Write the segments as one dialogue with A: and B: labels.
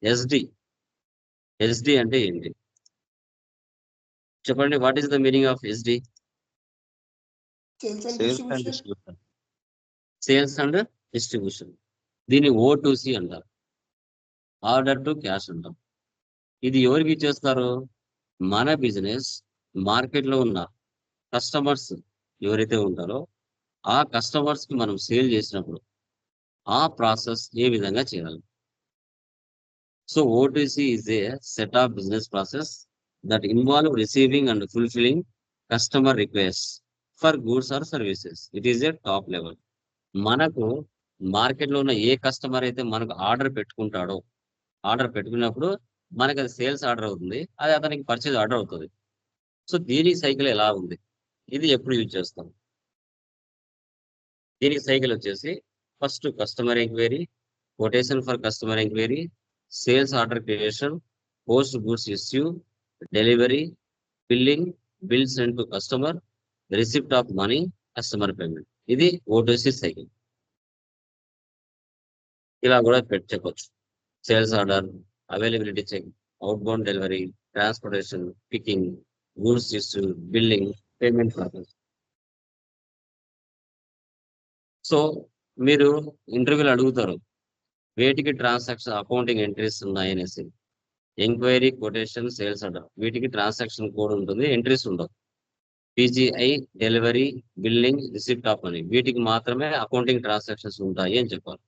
A: SD SD అంటే ఏంటి చెప్పండి? What is the meaning of SD?
B: Sales and
A: sales and
B: distribution.
A: Distribution. Sales and distribution. దీన్ని O2C అంటారు. Order to cash అంటాం. ఇది ఎవరికి ఇచ్చేస్తారు? మన బిజినెస్ మార్కెట్లో ఉన్న కస్టమర్స్ ఎవరైతే ఉంటారో ఆ కస్టమర్స్ కి మనం సేల్ చేసినప్పుడు ఆ ప్రాసెస్ ఏ విధంగా చేయాలి? So O2C is a set of business process that involve receiving and fulfilling customer requests for goods or services. It is a top level. మనకు మార్కెట్ లో ఉన్న ఏ కస్టమర్ అయితే మనకు ఆర్డర్ పెట్టుకుంటాడో ఆర్డర్ పెట్టుకున్నప్పుడు మనకి అది సేల్స్ ఆర్డర్ అవుతుంది, అది అతనికి పర్చేజ్ ఆర్డర్ అవుతుంది. సో దీని సైకిల్ ఎలా ఉంది, ఇది ఎప్పుడు యూజ్ చేస్తాం? దీనికి సైకిల్ వచ్చేసి first customer enquiry, quotation for customer enquiry, sales order creation, post goods issue, delivery, billing, bill send to customer, receipt of money, customer payment. ఇది O2C సైకిల్. ఇలా కూడా చెప్పొచ్చు. Sales order, availability check, outbound delivery, transportation, picking, goods issue, billing, payment process. So మీరు ఇంటర్వ్యూలో అడుగుతారు వేటికి transaction accounting entries ఉన్నాయి అనేసి. ఎంక్వైరీ, కొటేషన్, సేల్స్ ఆర్డర్ వీటికి ట్రాన్సాక్షన్ కోడ్ ఉంటుంది, ఎంట్రీస్ ఉండవు. PGI, delivery, billing, receipt of money వీటికి మాత్రమే అకౌంటింగ్ ట్రాన్సాక్షన్స్ ఉంటాయి అని చెప్పాలి.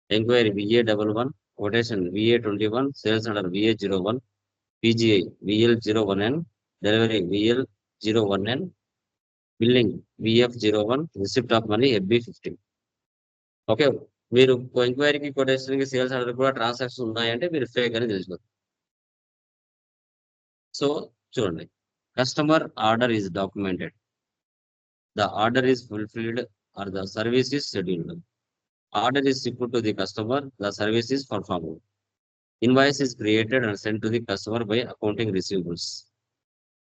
A: Enquiry VA11, quotation VA21, sales order VA01, PGI VL01N, delivery VL01N, billing VF01, receipt of money FB15. Okay, మీరు ఎంక్వైరీకి, కొటేషన్కి, సేల్స్ ఆర్డర్ కూడా ట్రాన్సాక్షన్ ఉన్నాయంటే మీరు ఫేక్ అని తెలుసుకోవచ్చు. సో చూడండి, customer order is documented, the order is fulfilled or the service is scheduled. Order is shipped to the customer, the service is performed. Invoice is created and sent to the customer by accounting receivables.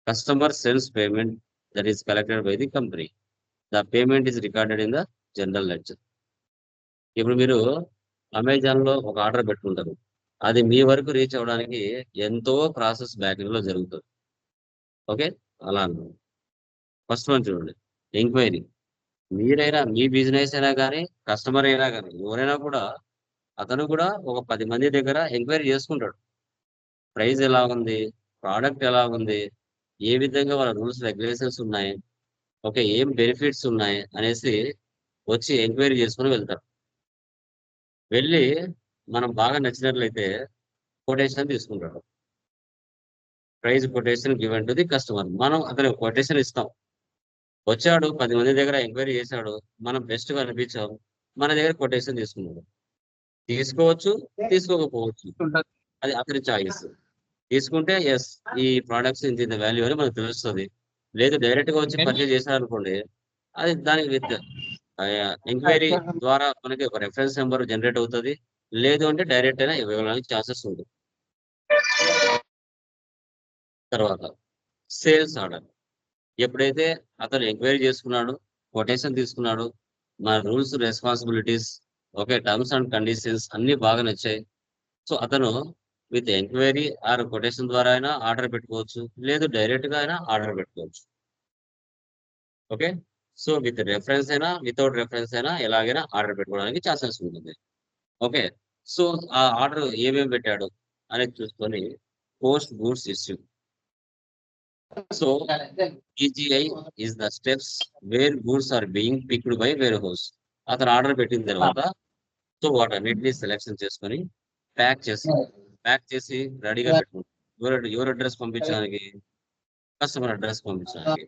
A: Customer sends payment that is collected by the company. The payment is recorded in the general ledger. ఇప్పుడు మీరు Amazon లో ఒక order పెట్టుకుంటారు, అది మీ వరకు reach అవ్వడానికి ఎంతో process backing లో జరుగుతుంది. ఓకే, అలా అన్నమాట. ఫస్ట్ వన్ చూడండి, ఎంక్వైరీ. మీరైనా, మీ బిజినెస్ అయినా కానీ, కస్టమర్ అయినా కానీ, ఎవరైనా కూడా అతను కూడా ఒక 10 మంది దగ్గర ఎంక్వైరీ చేసుకుంటాడు. ప్రైస్ ఎలా ఉంది, ప్రోడక్ట్ ఎలా ఉంది, ఏ విధంగా వాళ్ళ రూల్స్ రెగ్యులేషన్స్ ఉన్నాయి, ఓకే, ఏం బెనిఫిట్స్ ఉన్నాయి అనేసి వచ్చి ఎంక్వైరీ చేసుకుని వెళ్తారు. వెళ్ళి మనం బాగా నచ్చినట్లయితే కొటేషన్ తీసుకుంటాడు. Price quotation given to the customer. మనం అతను కొటేషన్ ఇస్తాం. వచ్చాడు 10 మంది దగ్గర ఎంక్వైరీ చేశాడు, మనం బెస్ట్ గా అనిపించాం, మన దగ్గర కొటేషన్ తీసుకున్నాడు. తీసుకోవచ్చు, తీసుకోకపోవచ్చు, అది అతని చాయిస్. తీసుకుంటే ఎస్, ఈ ప్రొడక్ట్స్ ఇంత వాల్యూ అని మనకు తెలుస్తుంది. లేదు డైరెక్ట్ గా వచ్చి పర్చేజ్ చేశారనుకోండి, అది దానికి విత్ ఎంక్వైరీ ద్వారా మనకి ఒక రెఫరెన్స్ నెంబర్ జనరేట్ అవుతుంది. లేదు అంటే డైరెక్ట్ అయినా ఇవ్వడానికి ఛాన్సెస్ ఉంది. తర్వాత సేల్స్ ఆర్డర్. ఎప్పుడైతే అతను ఎంక్వైరీ చేసుకున్నాడు, కొటేషన్ తీసుకున్నాడు, మన rules, responsibilities, okay, terms and conditions అన్ని బాగా నచ్చాయి. సో అతను విత్ ఎంక్వైరీ ఆర్ కొటేషన్ ద్వారా అయినా ఆర్డర్ పెట్టుకోవచ్చు, లేదు డైరెక్ట్ గా అయినా ఆర్డర్ పెట్టుకోవచ్చు. ఓకే, సో విత్ రెఫరెన్స్ అయినా వితౌట్ రెఫరెన్స్ అయినా ఎలాగైనా ఆర్డర్ పెట్టుకోవడానికి ఛాన్సెస్ ఉంటుంది. ఓకే, సో ఆ ఆర్డర్ ఏమేమి పెట్టాడు అనేది చూసుకొని post goods issue. So PGI is the steps where goods are being picked by warehouse. అతను ఆర్డర్ పెట్టిన తర్వాత సో వాటన్నిటిని సెలెక్షన్ చేసుకొని ప్యాక్ చేసి రెడీగా పెట్టుకుంటాం. ఎవరు అడ్రస్ పంపించడానికి? కస్టమర్ అడ్రస్ పంపించడానికి.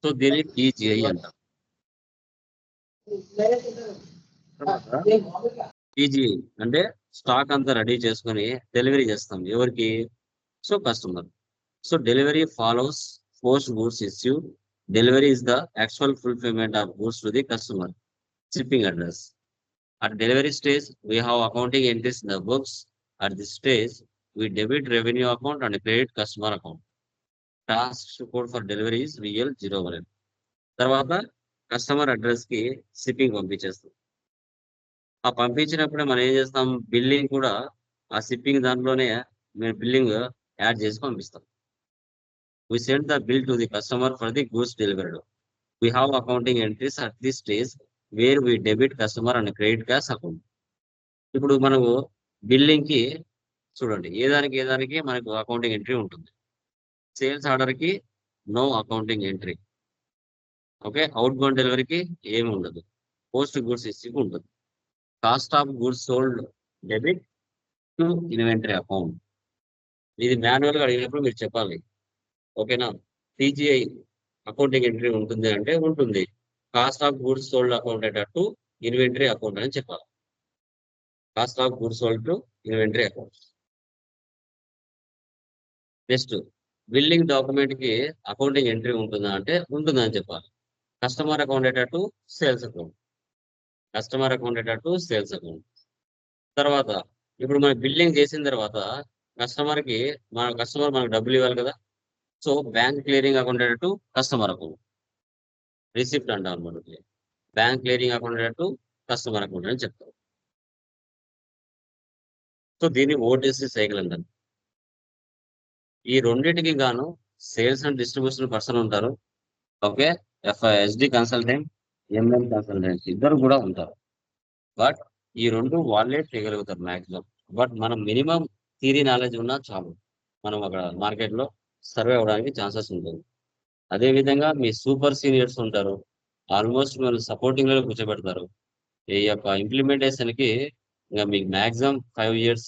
A: సో దీన్ని PGI అంటాం. PGI అంటే స్టాక్ అంతా రెడీ చేసుకొని డెలివరీ చేస్తాం. ఎవరికి? So customer. So delivery follows post goods issue. Delivery is the actual fulfillment of goods to the customer. Shipping address. At delivery stage, we have accounting entries in the books. At this stage, we debit revenue account and credit customer account. Transaction code for delivery is VL01. తర్వాత customer address కి shipping పంపించేస్తాం. ఆ పంపించినప్పుడే మనం ఏం చేస్తాం, billing కూడా ఆ shipping దాంట్లోనే మేము బిల్లింగ్ యాడ్ చేసి పంపిస్తాం. We send the bill to the customer for the goods delivered. We have accounting entries at this stage where we debit customer and credit cash account. ఇప్పుడు మనము బిల్లింగ్ కి చూడండి, ఏ దానికి మనకు అకౌంటింగ్ ఎంట్రీ ఉంటుంది. సేల్స్ ఆర్డర్ కి no accounting entry. Okay, outbound డెలివరీకి ఏమి ఉండదు. పోస్ట్ గుడ్స్ ఇస్కి ఉంటుంది. Cost of goods sold debit to inventory account. ఇది మాన్యువల్ గా అడిగినప్పుడు మీరు చెప్పాలి. ఓకేనా, టీజీఐ అకౌంటింగ్ ఎంట్రీ ఉంటుంది అంటే ఉంటుంది. Cost of goods sold account to inventory account అని చెప్పాలి. Cost of goods sold to inventory account. Next, billing document కి అకౌంటింగ్ ఎంట్రీ ఉంటుందా అంటే ఉంటుందని చెప్పాలి. Customer account to sales account. Customer account to sales account. తర్వాత ఇప్పుడు మనం బిల్లింగ్ చేసిన తర్వాత కస్టమర్ మనకు డబ్బులు ఇవ్వాలి కదా. So bank clearing account to customer account. Receipt అంటాం అనమాట. Bank clearing account to customer account అని చెప్తారు. సో దీన్ని ఓటీసీ సైకిల్ అంటారు. ఈ రెండింటికి గాను సేల్స్ అండ్ డిస్ట్రిబ్యూషన్ పర్సన్ ఉంటారు. Okay, SD consultant, MM consultant ఇద్దరు కూడా ఉంటారు. బట్ ఈ రెండు వాళ్ళే చేయగలుగుతారు మాక్సిమం. బట్ మనం మినిమం థియరీ నాలెడ్జ్ ఉన్నా చాలు, మనం అక్కడ మార్కెట్ లో సర్వే అవడానికి ఛాన్సెస్ ఉంటుంది. అదే విధంగా మీ సూపర్ సీనియర్స్ ఉంటారు. ఆల్మోస్ట్ మిమ్మల్ని సపోర్టింగ్ లో కూర్చోబెడతారు. ఈ యొక్క ఇంప్లిమెంటేషన్ కి ఇంకా మీకు మాక్సిమం 5 years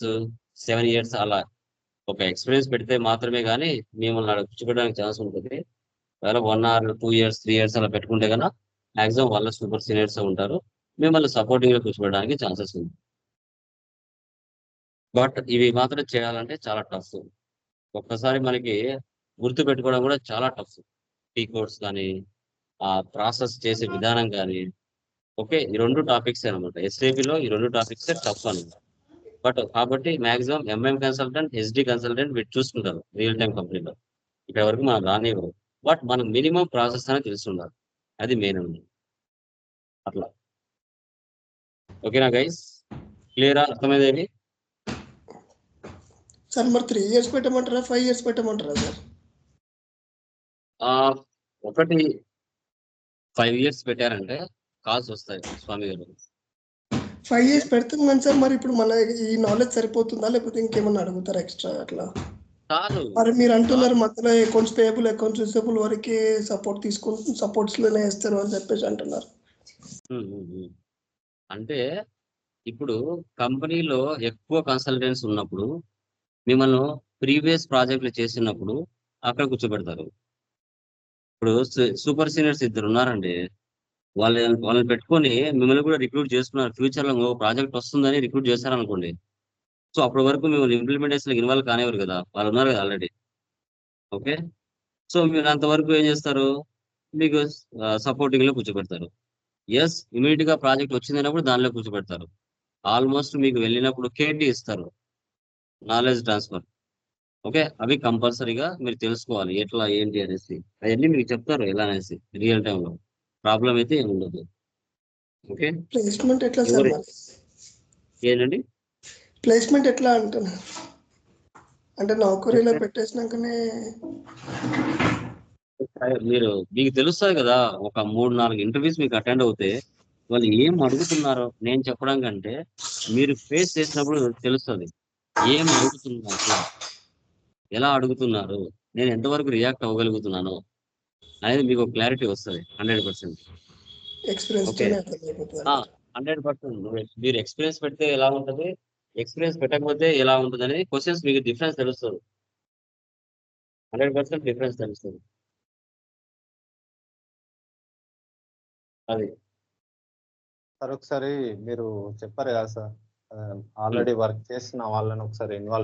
A: 7 years అలా ఒక ఎక్స్పీరియన్స్ పెడితే మాత్రమే కానీ మిమ్మల్ని అక్కడ కూర్చోబెట్టడానికి ఛాన్స్ ఉంటుంది. ఒకవేళ 1 or 2 years 3 years అలా పెట్టుకుంటే కన్నా మాక్సిమం వాళ్ళ సూపర్ సీనియర్స్ ఉంటారు. మిమ్మల్ని సపోర్టింగ్ లో కూర్చోబెట్టడానికి ఛాన్సెస్ ఉంది. బట్ ఇవి మాత్రం చేయాలంటే చాలా టఫ్. ఒక్కసారి మనకి గుర్తు పెట్టుకోవడం కూడా చాలా టఫ్. టీ కోడ్స్ కానీ, ఆ ప్రాసెస్ చేసే విధానం కానీ. ఓకే, ఈ రెండు టాపిక్స్ అనమాట. ఎస్ఏపి లో ఈ రెండు టాపిక్స్ టఫ్ అనమాట. బట్ కాబట్టి maximum MM consultant, SD consultant వీటి చూసుకుంటారు రియల్ టైం కంపెనీలో. ఇక్కడ వరకు మనం రానివ్వరు. బట్ మనం మినిమం ప్రాసెస్ అనేది తెలుసుండాలి. అది మెయిన్ ఉంది. అట్లా. ఓకేనా గైస్, క్లియరా, అర్థమైంది?
B: సార్ మరి 3 years పెట్టమంటారా 5 years పెట్టమంటారా సార్?
A: ఒకటి 5 years పెట్టారంటే కాల్స్ వస్తాయి స్వామి గారు.
B: 5 years పెడతాం కానీ సార్, మరి ఇప్పుడు మన ఈ నాలెడ్జ్ సరిపోతుందా లేకపోతే ఇంకేమన్నా అడుగుతారా ఎక్స్ట్రా అట్లా?
A: చాలు.
B: మరి మీరు అంటున్నారు మధ్యలో అకౌంట్స్ పేయబుల్, అకౌంట్స్ రిసీవబుల్ వరకే సపోర్ట్ తీసుకుంటూ సపోర్ట్స్ లోనే వేస్తారు అని చెప్పేసి అంటున్నారు.
A: అంటే ఇప్పుడు కంపెనీలో ఎక్కువ కన్సల్టెంట్స్ ఉన్నప్పుడు మిమ్మల్ని ప్రీవియస్ ప్రాజెక్టులు చేసినప్పుడు అక్కడ కూర్చోబెడతారు. ఇప్పుడు సూపర్ సీనియర్స్ ఇద్దరు ఉన్నారండి, వాళ్ళని పెట్టుకొని మిమ్మల్ని కూడా రిక్రూట్ చేసుకున్నారు. ఫ్యూచర్ లో ఇంకో ప్రాజెక్ట్ వస్తుందని రిక్రూట్ చేశారనుకోండి. సో అప్పటి వరకు మిమ్మల్ని ఇంప్లిమెంటేషన్ ఇన్వాల్వ్ కానివ్వరు కదా, వాళ్ళు ఉన్నారు కదా ఆల్రెడీ. ఓకే, సో మీరు అంతవరకు ఏం చేస్తారు, మీకు సపోర్టింగ్ లో కూర్చోబెడతారు. ఎస్, ఇమీడియట్ గా ప్రాజెక్ట్ వచ్చిందన్నప్పుడు దానిలో కూర్చోబెడతారు. ఆల్మోస్ట్ మీకు వెళ్ళినప్పుడు కేటీ ఇస్తారు, నాలెడ్జ్ ట్రాన్స్ఫర్. ఓకే, అవి కంపల్సరీగా మీరు తెలుసుకోవాలి ఎట్లా ఏంటి అనేసి. అవన్నీ మీకు చెప్తారు ఎలా అనేసి రియల్ టైమ్ లో. ప్రాబ్లం అయితే ఏమి ఉండదు. ఓకే,
B: ప్లేస్మెంట్ ఎట్లా సార్ మరి?
A: ఏంటండి
B: ప్లేస్మెంట్ ఎట్లా అంటున్నారు అంటే నౌకరీలో పెట్టేసినాకనే
A: మీకు తెలుస్తుంది కదా. ఒక 3-4 ఇంటర్వ్యూస్ మీకు అటెండ్ అవుతే వాళ్ళు ఏం అడుగుతున్నారో నేను చెప్పడం కంటే మీరు ఫేస్ చేసినప్పుడు తెలుస్తుంది ఏం అడుగుతున్నారు, ఎలా అడుగుతున్నారు, నేను ఎంతవరకు రియాక్ట్ అవ్వగలుగుతున్నాను అనేది మీకు క్లారిటీ వస్తుంది 100%.
B: ఎక్స్పీరియన్స్
A: ఓకే,
B: తోనే అర్థమైపోతుంది అంటారు.
A: 100%. మీరు ఎక్స్పీరియన్స్ పెడితే ఎలా ఉంటుంది, ఎక్స్పీరియన్స్ పెట్టకపోతే ఎలా ఉంటుంది అనేది క్వశ్చన్స్ మీకు డిఫరెన్స్ తెలుస్తుంది. 100% డిఫరెన్స్ తెలుస్తుంది. అది
C: సార్ ఒకసారి మీరు చెప్పారు కదా సార్, ఆల్రెడీ వర్క్ చేసిన వాళ్ళని ఒకసారి ఇన్వాల్వ్